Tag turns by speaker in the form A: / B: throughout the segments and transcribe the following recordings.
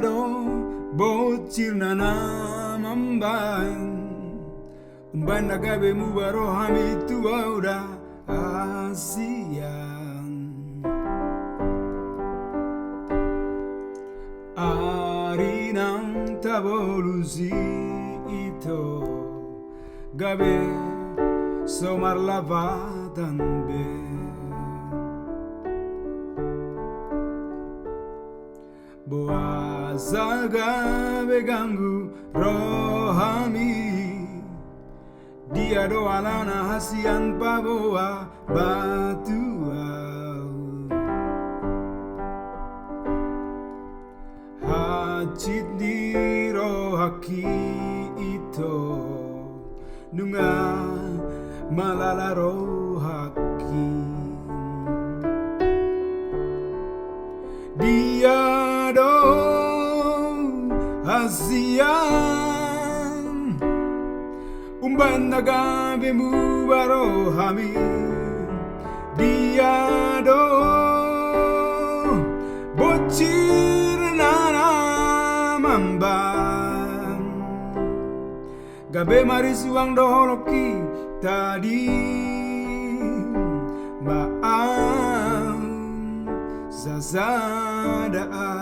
A: do bocil nana mamban umban nagabe mubaro hami tuaura asian arinang tabolusi ito gabe somar lavatan be boaza gabe ganggu rohami dia do alana hasian paboa batua hacit di rohaki ito nunga malala rohaki dia do hasian umban nagabe mubaro hami dia do bocil nana mamban gabe marisuang doholoki tadi maam zazadaan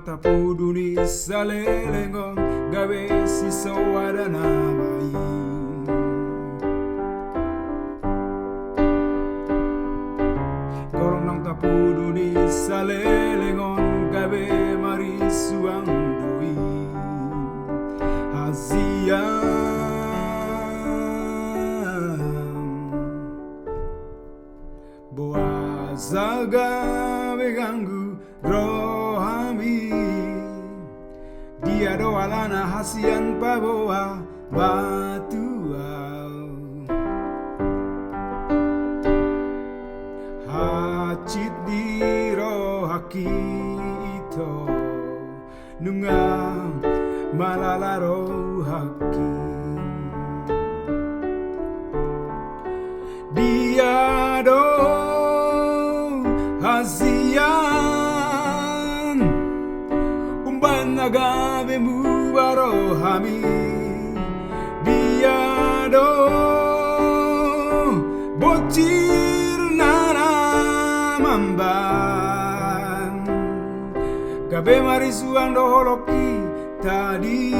A: tapu duni salelengong gawe si sawada namai gorong nang tapu duni salelengong gawe mari suang doi hazian boaza gawe ganggu rohami dia do alana hasian paboa batua hacit di rohaki ito nunga malala rohaki dia do hasian umban nagabe mubaro hami dia do bocil nana mamban gabe marisuang doholoki tadi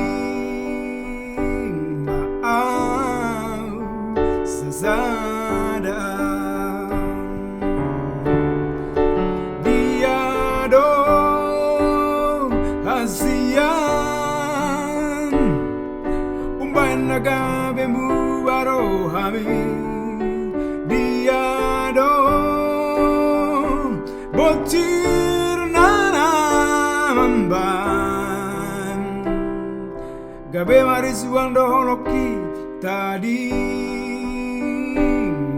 A: maaf sazadaan dia do hasian umban nagabe mubaro hami dia do bocil nana mamban gabe marisuang doholoki tadi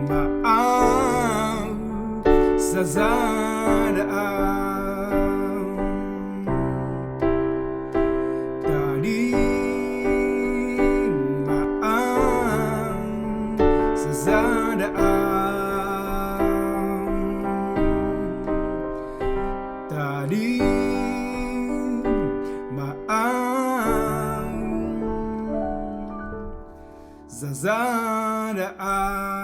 A: maaf sazadaan tadi maaf sazadaan tadi maaf sazadaan